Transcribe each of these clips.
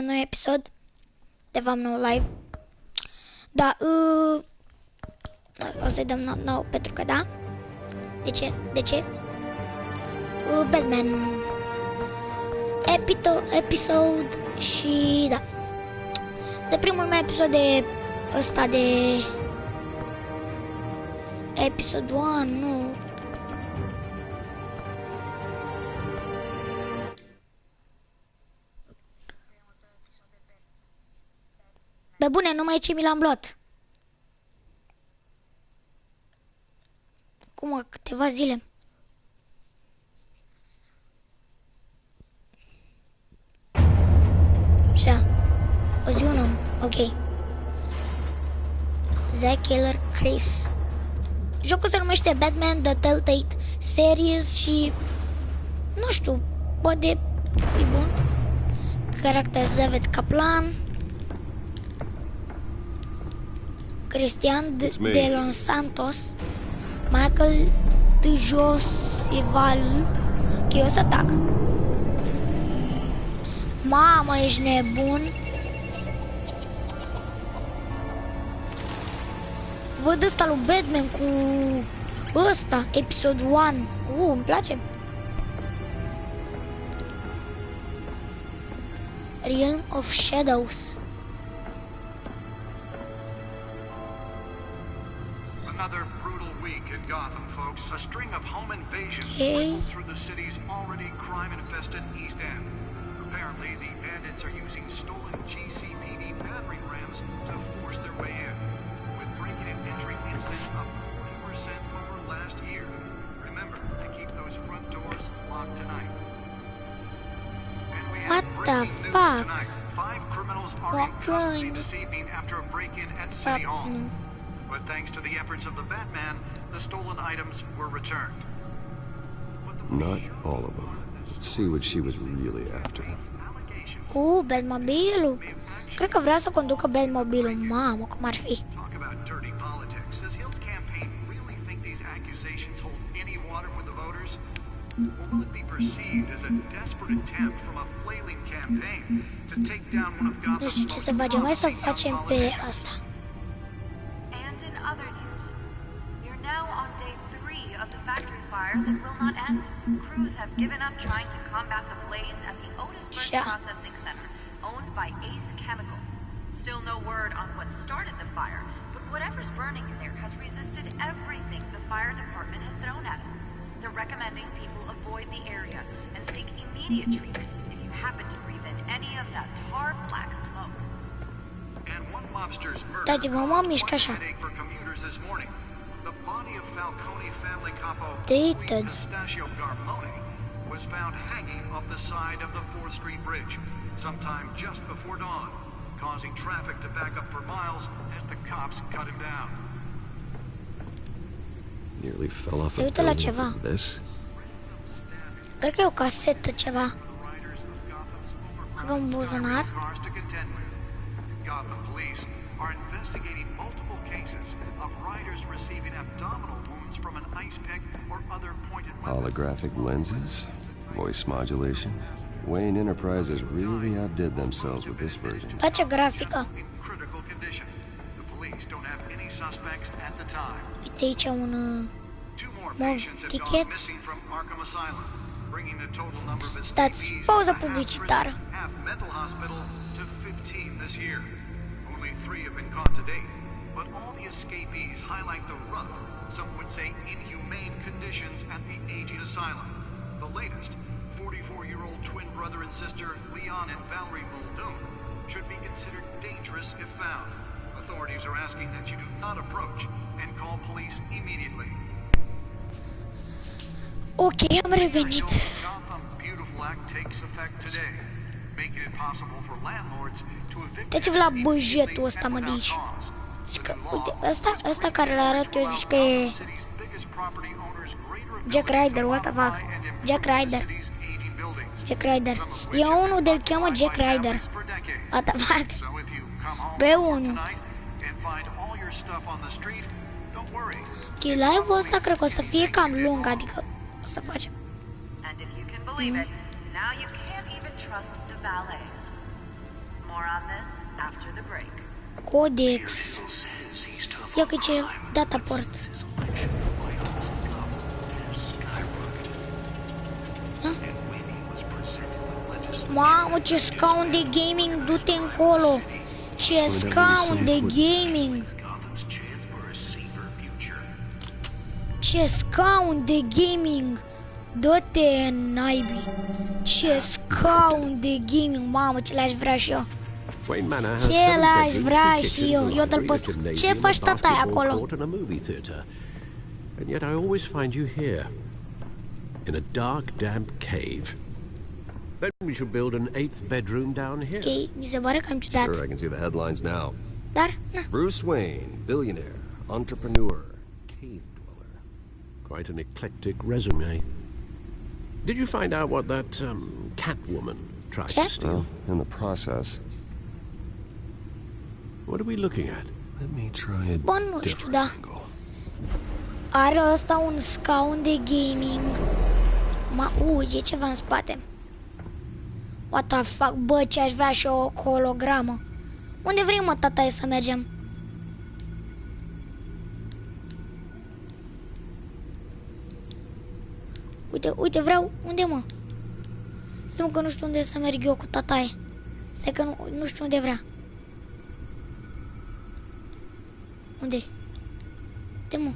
un nou episod. De fapt, nou live. Da, o să-i dăm nou pentru că da. De ce? Batman episod și da. De primul meu episod de ăsta de episod 1, nu. Pe bune, numai ce mi l-am luat. Cum câteva zile. Așa. O zi un om. Ok. Zack Killer Chris. Jocul se numește Batman The Telltale Series și nu știu, poate e bun. Caracter David Kaplan, Cristian de Los Santos, Michael de Josival. Ok, o să tac. Mamă, ești nebun? Văd ăsta lui Batman cu ăsta, episod 1. Îmi place. Realm of Shadows. Another brutal week in Gotham, folks. A string of home invasions through the city's already crime-infested East End. Apparently, the bandits are using stolen GCPD battering rams to force their way in, with breaking and entering incidents up 40% over last year. Remember to keep those front doors locked tonight. And we have breaking news tonight. 5 criminals are in custody this evening after a break-in at City Hall. But thanks to the efforts of the Batman, the stolen items were returned. Not all of them. Let's see what she was really after. Batmobilul. Cred că vrea să conducă Batmobilul. Mamă, cum ar fi. Talk about dirty politics. Does Hill's campaign really think these accusations hold any water with the voters? Or will it be perceived as a desperate attempt from a flailing campaign to take down one of Gotham's Nu știu ce să facem. Hai să facem pe asta. Other news. You're now on day 3 of the factory fire that will not end. Crews have given up trying to combat the blaze at the Otisburg Processing Center, owned by Ace Chemical. Still no word on what started the fire, but whatever's burning in there has resisted everything the fire department has thrown at it. They're recommending people avoid the area and seek immediate treatment if you happen to breathe in any of that tar black smoke. And one mobster's murder Dați-vă, mă, mișcă așa. for commuters this morning. The body of Falcone family capo Dated. Pistachio Garmone was found hanging off the side of the 4th Street Bridge sometime just before dawn, causing traffic to back up for miles as the cops cut him down. Nearly fell off Se a uită la building ceva. for this. Cred că e o casetă, ceva. Bagă în buzunar. Gotham police are investigating multiple cases of riders receiving abdominal wounds from an ice pick or other pointed weapon. Holographic lenses, voice modulation. Wayne Enterprises really outdid themselves with this version. Place grafică. In critical condition. The police don't have any suspects at the time. Uite aici un Two more mov patients have gone tickets. missing from Arkham Asylum, bringing the total number of Stați, escapees pauză from the publicitară. half mental hospital to 15 this year. Only 3 have been caught to date, but all the escapees highlight the rough, some would say inhumane conditions at the aging asylum. The latest, 44-year-old twin brother and sister Leon and Valerie Muldoon, should be considered dangerous if found. Authorities are asking that you do not approach and call police immediately. Ok, am revenit. Gotham Beautiful Act takes effect today, making it possible for landlords to evict Uitați-vă la băjetul ăsta, mă, de aici. Zici că, uite, ăsta care l arăt eu, zici că e Jack Ryder, what the fuck? Jack Ryder. Jack Ryder. E unul de-l cheamă Jack Ryder. What the fuck? Pe unul. Ok, live-ul ăsta cred că o să fie cam lung, adică o să facem. And if you can believe it, now you can't even trust the valets. more on this after the break. Codex. Ia că ce data port. Mamă, ce scaun de gaming, du-te încolo. Ce scaun de gaming. Ce scaun de gaming. Dă-te naibii. Ce scaun de gaming. Mamă, ce l-aș vrea și eu. Ce l-aș vrea și eu. Eu te-l post. Ce faci tata acolo? And yet I always find you here, in a dark, damp cave. Then we should build an 8th bedroom down here. Ok, mi se pare cam ciudat. Sure, I can see the headlines now. Dar, na. Bruce Wayne, billionaire, entrepreneur, cave dweller. Quite an eclectic resume. Did you find out what that Catwoman tried to steal? Well, in the process. What are we looking at? Let me try a Bun, nu știu, different da. angle. Are ăsta un scaun de gaming. E ceva în spate. What the fuck, bă, ce aș vrea și o hologramă. Unde vrei, mă, tata, să mergem? Uite, vreau, unde, mă? Să că nu știu unde să merg eu cu tataie. Stai că nu știu unde vrea. Unde? Uite, mă.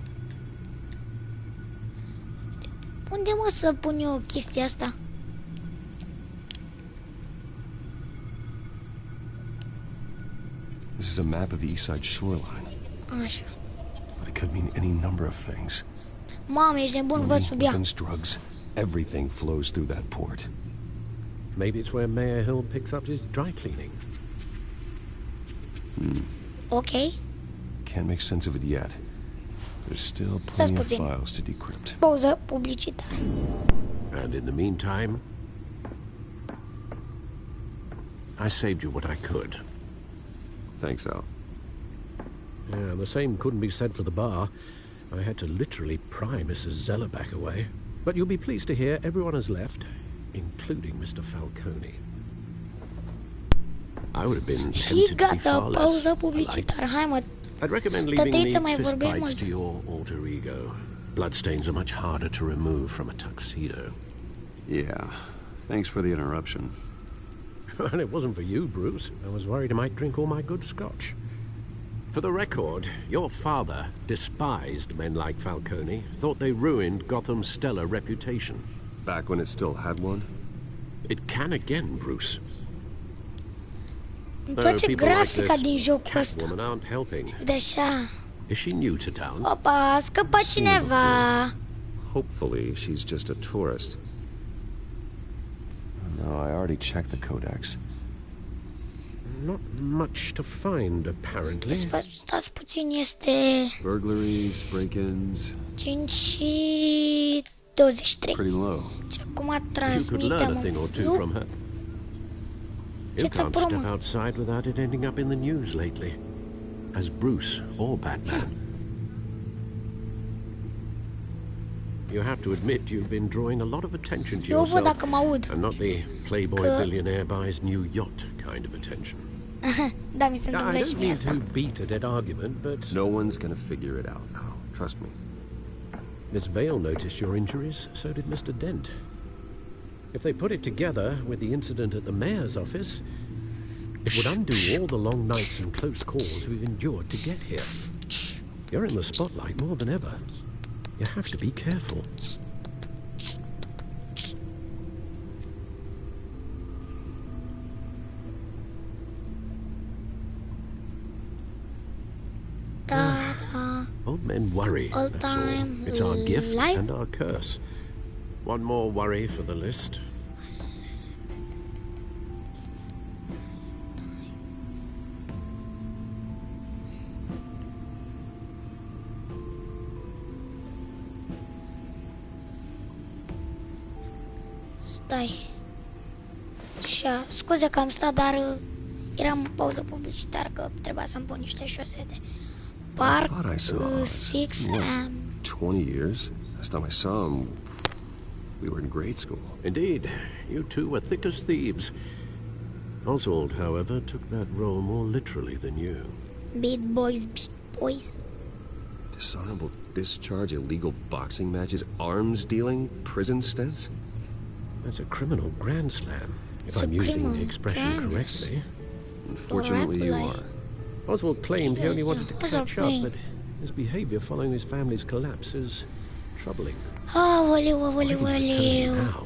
Unde, mă, să pun eu chestia asta? This is a map of the east side shoreline. Așa. But it could mean any number of things. Mamă, ești nebun, văd sub ea. Weapons, drugs, everything flows through that port. Maybe it's where Mayor Hill picks up his dry cleaning. Ok. Can't make sense of it yet. There's still plenty of files to decrypt. Pauză publicitară. And in the meantime, I saved you what I could. Thanks, Al. Yeah, the same couldn't be said for the bar. I had to literally pry Mrs. Zeller back away. But you'll be pleased to hear everyone has left, including Mr. Falcone. I would have been tempted to be far less polite. Hai, mă. I'd recommend leaving the fistfights to your alter ego. Bloodstains are much harder to remove from a tuxedo. Yeah, thanks for the interruption. And it wasn't for you, Bruce. I was worried I might drink all my good scotch. For the record, your father despised men like Falcone, thought they ruined Gotham's stellar reputation. Back when it still had one? It can again, Bruce. Îmi place grafica din jocul ăsta. Catwoman aren't helping. De așa. Is she new to town? Opa, a scăpat cineva. Hopefully, she's just a tourist. No, I already checked the codex. Not much to find, apparently. Stați puțin, este... Burglaries, break-ins... 5 și 23. Pretty low. Și acum You could transmitem... learn a thing or two from her. You can't step outside without it ending up in the news lately. As Bruce or Batman. You have to admit you've been drawing a lot of attention to yourself, and not the playboy billionaire buys new yacht kind of attention. Da, mi se întâmplă și mie asta. I don't mean to beat a dead argument, but... No one's gonna figure it out now. Trust me. Miss Vale noticed your injuries, so did Mr. Dent. If they put it together with the incident at the mayor's office, it would undo all the long nights and close calls we've endured to get here. You're in the spotlight more than ever. You have to be careful. Old men worry, that's all. It's our gift and our curse. One more worry for the list. Stai. Așa, scuze că am stat, dar eram în pauză publicitară, că trebuia să-mi pun niște șosete. Park 6 am. 20 years? Last time I saw him, we were in grade school. Indeed. You two were thick as thieves. Oswald, however, took that role more literally than you. Beat boys, beat boys. Dishonorable discharge, illegal boxing matches, arms dealing, prison stints? That's a criminal grand slam, if It's a I'm using the criminal expression grand correctly. Unfortunately, you Correctly. are. Oswald claimed he only wanted to Oswald catch up, claimed. but his behavior following his family's collapse is troubling. Oh, If he was wali. returning now,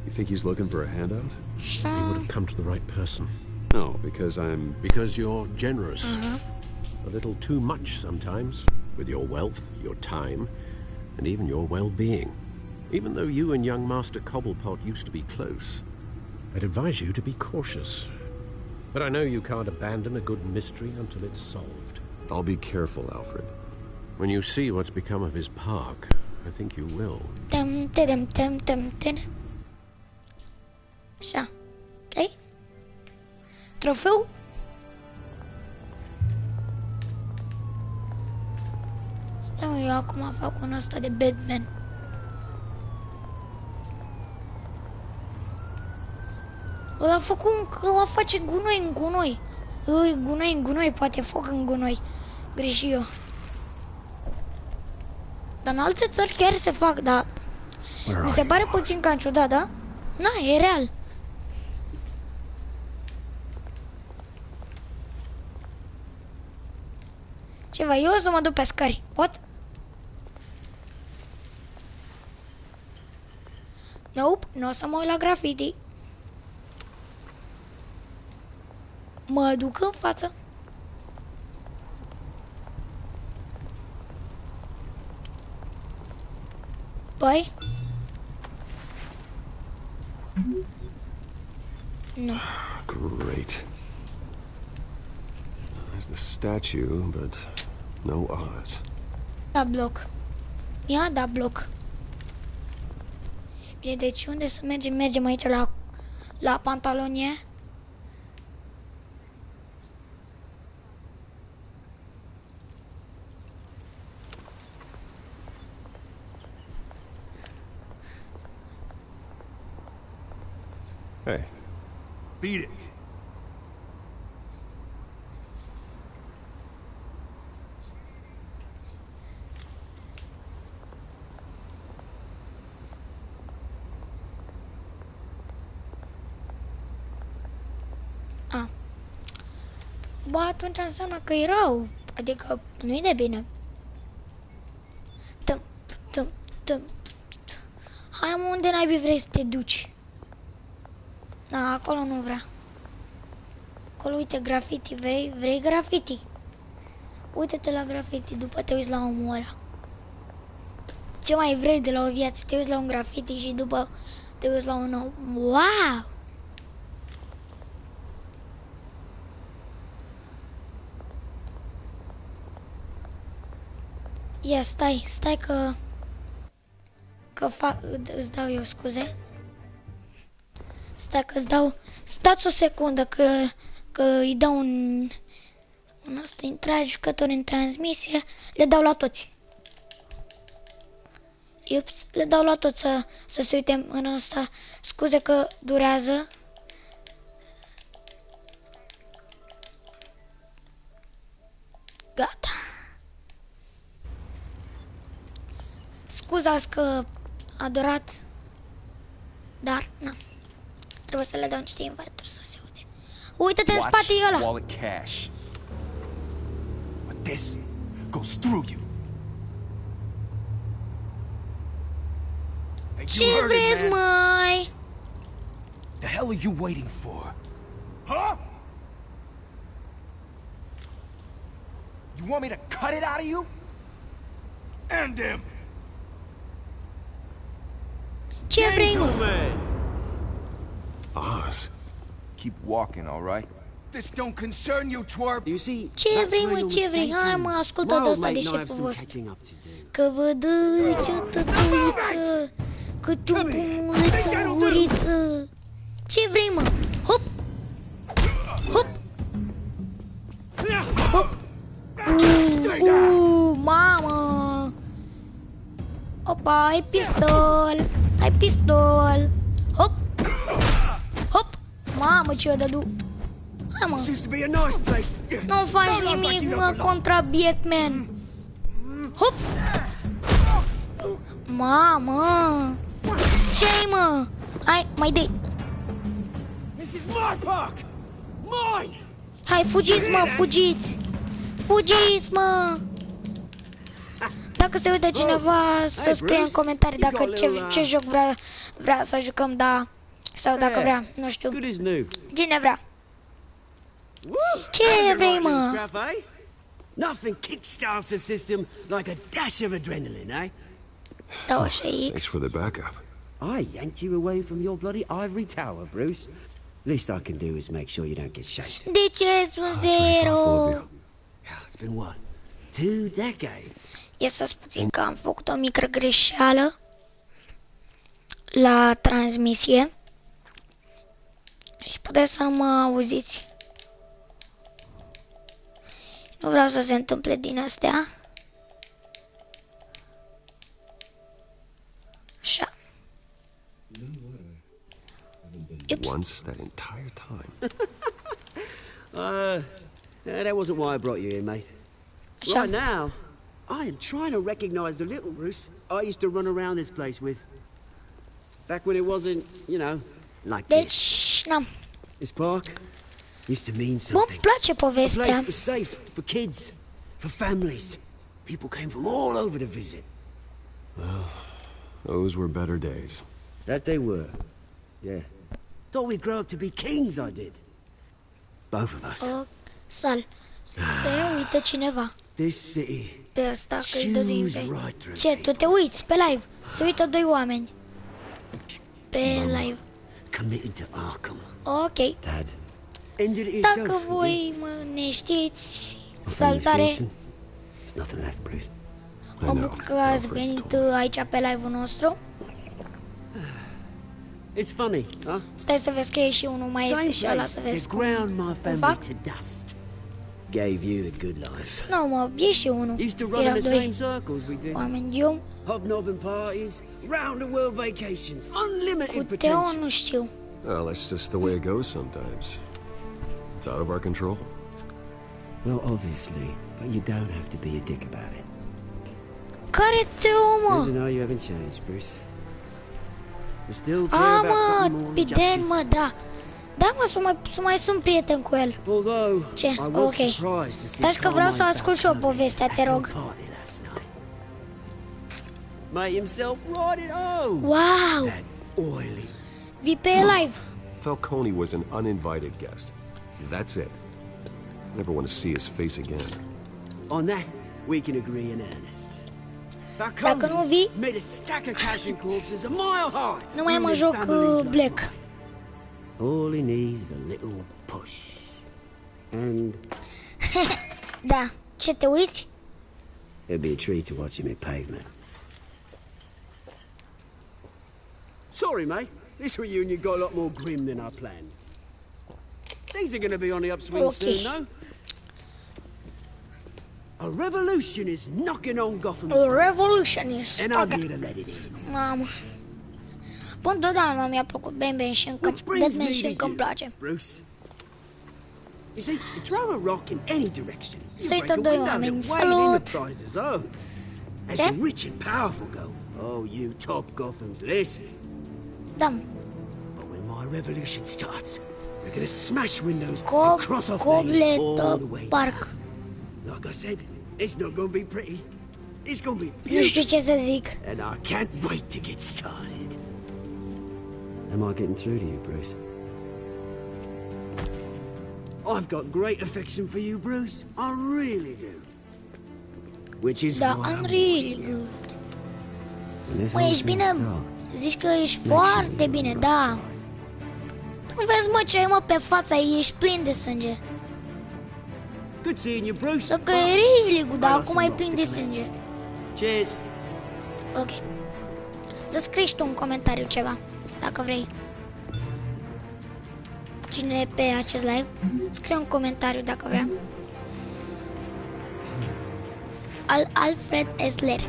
You think he's looking for a handout? he would have come to the right person. No, because I'm... Because you're generous. Uh-huh. A little too much sometimes, with your wealth, your time, and even your well-being. Even though you and young Master Cobblepot used to be close, I'd advise you to be cautious. But I know you can't abandon a good mystery until it's solved. I'll be careful, Alfred. When you see what's become of his park, I think you will. Tem. Așa. Ok? Trofeu? Stai, eu acum fac un ăsta de Batman. Ăla ăla face gunoi în gunoi. Gunoi în gunoi, poate foc în gunoi. Greși eu. Dar în alte țări chiar se fac, dar mi se pare puțin cam ciudat, da? Na, e real. Ceva, eu o să mă duc pe scări. Pot? Nope, nu o să mă uit la graffiti. Mă duc în față. Păi? Nu. Great. There's the statue, but no Oz. Da bloc. Ia da bloc. Bine, deci unde să mergem? Mergem aici la pantalonie. Hey, Beat it. Bă, atunci înseamnă că e rău. Adică nu-i de bine. Tăm. Hai, mă, unde naibii vrei să te duci? Da, acolo nu vrea. Acolo, uite, graffiti. Vrei graffiti? Uite-te la graffiti, după te uiți la omul ăla. Ce mai vrei de la o viață? Te uiți la un graffiti și după te uiți la un om. Wow! Ia, stai că îți dau eu scuze. Stai că îți dau, stați o secundă că îi dau un ăsta intrare, jucători în transmisie, le dau la toți. Ups, le dau la toți să se uite în ăsta. Scuze că durează. Gata. Scuzați că a durat, dar, na, trebuie să le dau niște invite-uri să se uite. Uită-te în spate ăla! Wallet cash. But this goes through you. Hey, Ce you heard vreți, it, man. măi? The hell are you waiting for? Huh? You want me to cut it out of you? End him. Ce vrei, mă? Oz. Keep walking, all right? This don't concern you, twerp. You see, Ce that's vrei, where mă, you're ce vrei? Hai, mistaken. mă, ascultă de Ronald ăsta de might know have șeful some vostru. catching up to do. Că vă dă ce tătăliță, că tu pumuliță în guriță. Ce vrei, mă? Hop! Hop! Hop! Mamă! Opa, ai pistol! Ai pistol! Hop! Hop! Mamă, ce eu dădu. Hai, mă. Used to be a nice place. Nu faci nimic, mă, contra Batman. Hop! Mamă! Ce-i, mă? Hai, mai dai. This is my park. Mine. Hai, fugiți, mă, fugiți! Fugiți, mă! Dacă se uită cineva, să scrie în comentarii dacă ce joc vrea să jucăm, da, sau dacă vrea, nu știu. Cine vrea? Ce vrei, mă? Nothing kickstarts the system like a dash of adrenaline, eh? Da, așa e. Thanks for the backup. I yanked you away from your bloody ivory tower, Bruce. Least I can do is make sure you don't get shanked. De ce sunt zero? Yeah, it's been what? 2 decades. E să-ți puțin că am făcut o mică greșeală la transmisie și puteți să nu mă auziți. Nu vreau să se întâmple din astea. Așa. Ups. Once that entire time. That wasn't why I brought you here, mate. Așa. Right now, I am trying to recognize the little Bruce I used to run around this place with. Back when it wasn't, you know, like this. Deci, n-am. This park used to mean Bun, something. place A place povestea. that was safe for kids, for families. People came from all over to visit. Those were better days. That they were. Yeah. Thought we'd grow up to be kings, I did. Both of us. Sal. Se uită cineva. This city. Pe asta că îi dăduim chews pe... right through Ce, tu te uiți pe live? Se uită 2 oameni. Pe live. Committed to Arkham. Ok. Dad. Ended it Dacă yourself. voi ne știți, My family's salutare. fortune. There's nothing left, Bruce. Mă bucur că ați venit aici pe live-ul nostru. It's funny, huh? Stai să vezi că e și unul mai iese și ăla să Same vezi place that ground my family fac. to dust. Gave you the good life. Nu, mă, e și unul. Used to run Erau in the same 2 circles we did. oameni. Eu Hobnobbing parties, round the world vacations, cu unlimited Teo potential. nu știu. Well, that's just the way it goes sometimes. It's out of our control. Well, obviously, but you don't have to be a dick about it. Care Teo, Good to mă? know you haven't changed, Bruce. You still care about Mă, something more than Biden, justice. mă, da. Da, mă, să mai sunt prieten cu el. Although Ce? I was Ok. surprised to see Dar că vreau să Carmine ascult și eu back povestea, te at your rog. party last night. Made himself right at home. Wow! That oily. Vii pe live. Falcone was an uninvited guest. That's it. Never want to see his face again. On that, we can agree in earnest. Dacă nu vii, made a stack of cash and corpses a mile high. nu mai mă ruining joc families like Black. mine. All he needs is a little push. And Da, ce te uiți? it'd be a treat to watch him hit pavement. Sorry, mate. This reunion got a lot more grim than I planned. Things are going to be on the upswing soon, though. A revolution is knocking on Gotham's O door, Revolutionist. and I'm Ok. here to let it in. Mamă. Bun, totdeauna mi-a plăcut Batman și încă Which brings Batman me și to încă îmi you, place. Bruce. You see, you throw a rock in any direction, you Să break a uită 2 window oameni. that Wayne Salut! Enterprises owns. As Ce? the rich and powerful go, oh, you top Gotham's list. Da. But when my revolution starts, we're gonna smash windows and Cop, cross off names all the way parc. down. Like I said, it's not gonna be pretty. It's gonna be Nu știu beautiful. ce să zic. And I can't wait to get started. Am I getting through to you, Bruce? I've got great affection for you, Bruce. I really do. Which is Da, why I'm I'm really warning you. good. When this Mă, whole ești thing bine? starts, Zici că ești make sure foarte you're on bine, the da. right side. Tu vezi, mă, ce ai, mă, pe fața, ești plin de sânge. Good seeing you, Bruce. Să că e really good, dar I got acum some ai rocks plin to de collect. sânge. Cheers. Ok. Să scrii și tu în comentariu ceva, dacă vrei. Cine e pe acest live, scrie un comentariu dacă vrea. Alfred Esler.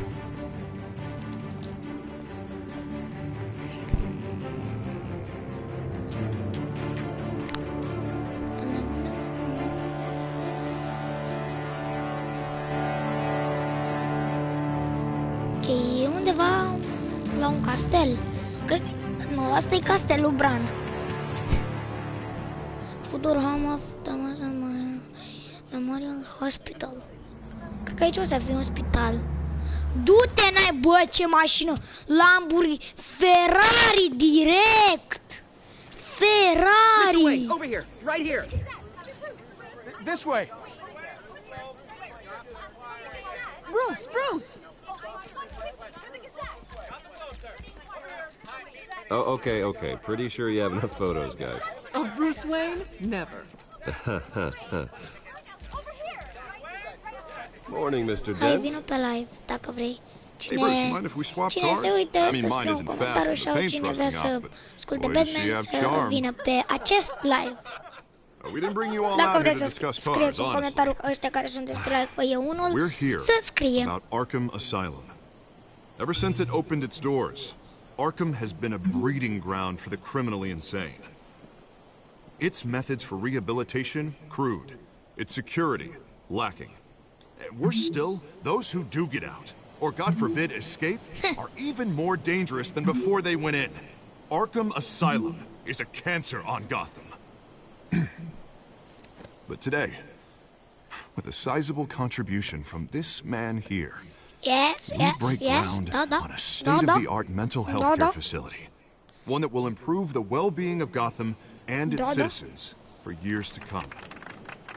castel. Cred că... Nu, asta e castelul Bran. Tudor Home of Thomas Memorial Hospital. Cred că aici o să fie un spital. Du-te, n-ai, bă, ce mașină! Lamborghini, Ferrari direct! Ferrari! Mr. Wayne, over here, right here. This way. Bruce! Oh, okay. Pretty sure you have enough photos, guys. Of Bruce Wayne? Never. Morning, Mr. Hai, Dent. vino pe live, dacă vrei. Hey, Bruce, you mind if we swap Cine cars? se uită, I să mean, scrie mine un isn't comentariu fast and the sau paint's cine vrea rusting să off, but asculte boy, does she Batman have să charm. vină pe acest live. We didn't bring you all Dacă out here vreți to să discuss scrieți cars, un honestly. comentariu ca ăștia care sunteți pe live, că e unul, We're here să scrie. about Arkham Asylum. Ever since it opened its doors, Arkham has been a breeding ground for the criminally insane. Its methods for rehabilitation, crude. Its security, lacking. Worse still, those who do get out, or God forbid escape, are even more dangerous than before they went in. Arkham Asylum is a cancer on Gotham. But today, with a sizable contribution from this man here, we break ground on a state-of-the-art mental health care facility. One that will improve the well-being of Gotham and its citizens for years to come.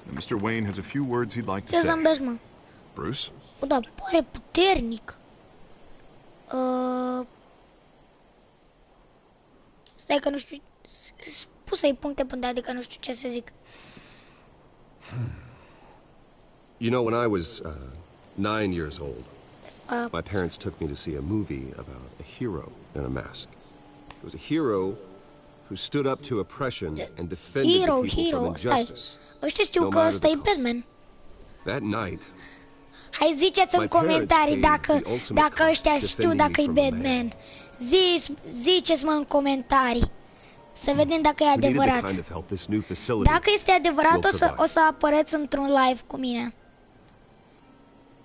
And Mr. Wayne has a few words he'd like to Ce say. zâmbești, mă? Bruce? O, da, pare puternic. Stai că nu știu... Pus-i puncte până, adică nu știu ce să zic. You know, when I was 9 years old, my parents took me to see a movie about a hero in a mask. It was a hero who stood up to oppression and defended the people from injustice. Ăștia știu că ăsta e Batman. That night, hai, ziceți în comentarii dacă ăștia știu dacă e Batman. Ziceți-mă în comentarii. Să vedem dacă e adevărat. Dacă este adevărat, o să apăreți într-un live cu mine.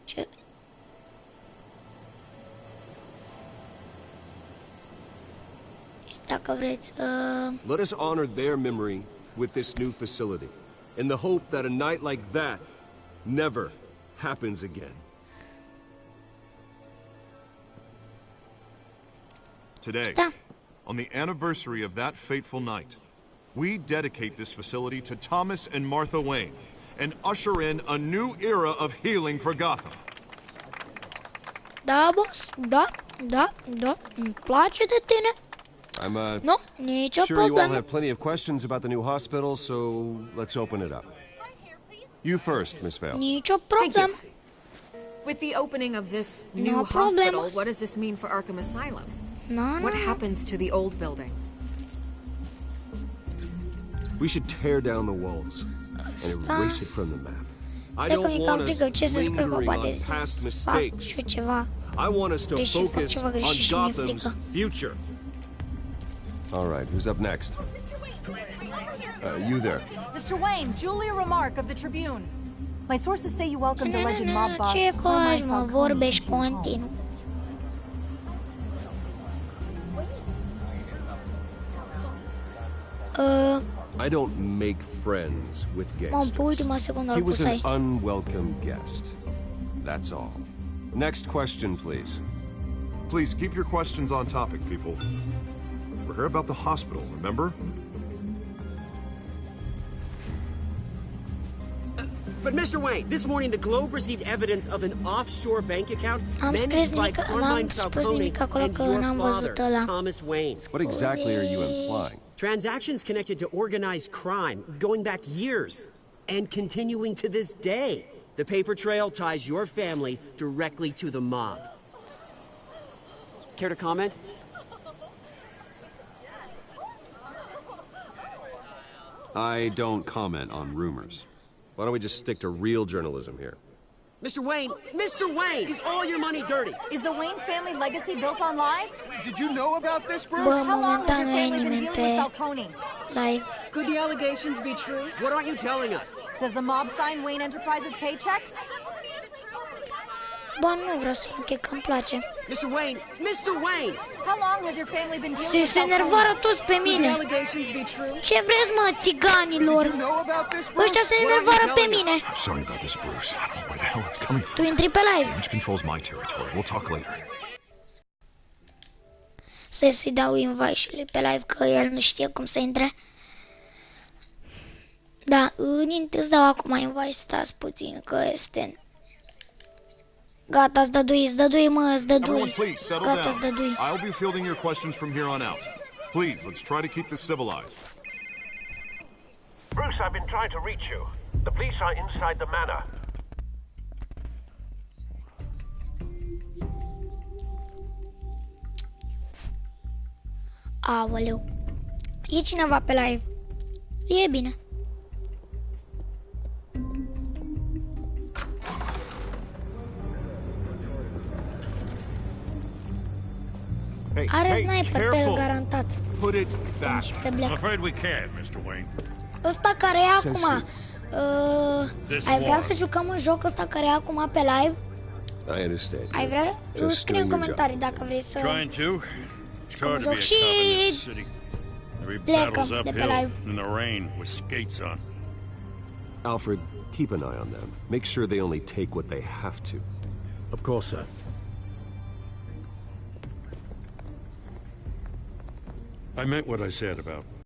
Ce? Dacă vreți... Let us honor their memory with this new facility, in the hope that a night like that never happens again. Today, on the anniversary of that fateful night, we dedicate this facility to Thomas and Martha Wayne and usher in a new era of healing for Gotham. Da, boss, da, îmi place de tine. I'm No, nicio sure you all problemă. have plenty of questions about the new hospital, so let's open it up. You first, Miss Vale. Nicio problemă. With the opening of this new No hospital, problemos. what does this mean for Arkham Asylum? No, What happens to the old building? We should tear down the walls and erase it from the map. I Stai că don't mi-e cam want us frică ce să scriu, că lingering poate on past fac mistakes. și eu ceva. I want us to Deși fac focus ceva on greșit și mi-e Gotham's frică. future. All right, who's up next? You there. Mr. Wayne, Julia Remark of the Tribune. My sources say you welcomed alleged mob boss Ce faci, Carmine mă, Falcone vorbești into your home. continuu. I don't make friends with Mă, pe ultima gangsters. secundă He îl was pusai. an unwelcome guest. That's all. Next question, please. Please keep your questions on topic, people. We're here about the hospital, remember? But Mr. Wayne, this morning the Globe received evidence of an offshore bank account Am scris managed by nimic, Carmine n-am spus Falcone nimic acolo and că your n-am father, văzut ăla. Thomas Wayne. What exactly are you implying? Transactions connected to organized crime, going back years, and continuing to this day. The paper trail ties your family directly to the mob. Care to comment? I don't comment on rumors. Why don't we just stick to real journalism here? Mr. Wayne, is all your money dirty? Is the Wayne family legacy built on lies? Did you know about this, Bruce? Bă, How long has momentan your nu e family been nimeni dealing with pe Falcone? live. Could the allegations be true? What aren't you telling us? Does the mob sign Wayne Enterprises paychecks? Bă, nu vreau să închei, că îmi place. Mr. Wayne! Mr. Wayne! How long has your family been dealing Se enervară toți pe Could the mine. allegations be true? Ce vreți, mă, țiganilor? You know about this, Ăștia se enervară pe mine. I'm sorry about this, Bruce. I don't know where the hell it's coming from. Tu intri pe live. Damage control's my territory. We'll talk later. Să-i dau invite și lui pe live, că el nu știe cum să intre. Da, îți dau acum invite, stați puțin, că este... Gata, îți dădui, mă, îți Everyone, dădui. please settle Gata, down. îți dădui. I'll be fielding your questions from here on out. Please, let's try to keep this civilized. Bruce, I've been trying to reach you. The police are inside the manor. Aoleu. E cineva pe live. E bine. Hey, Are hey, sniper pe el careful. garantat. Put it back. Și pe black. afraid we can't, Mr. Wayne. Ăsta care e acum. This Ai vrea war. să jucăm un joc ăsta care e acum pe live? I understand. Ai vrea? Just Scrie în doing your comentarii dacă vrei să... Trying to. It's hard to joc be a și cop in this city. Every plecăm battle's de pe uphill live. in the rain with skates on. Alfred, keep an eye on them. Make sure they only take what they have to. Of course, sir. I meant what I said about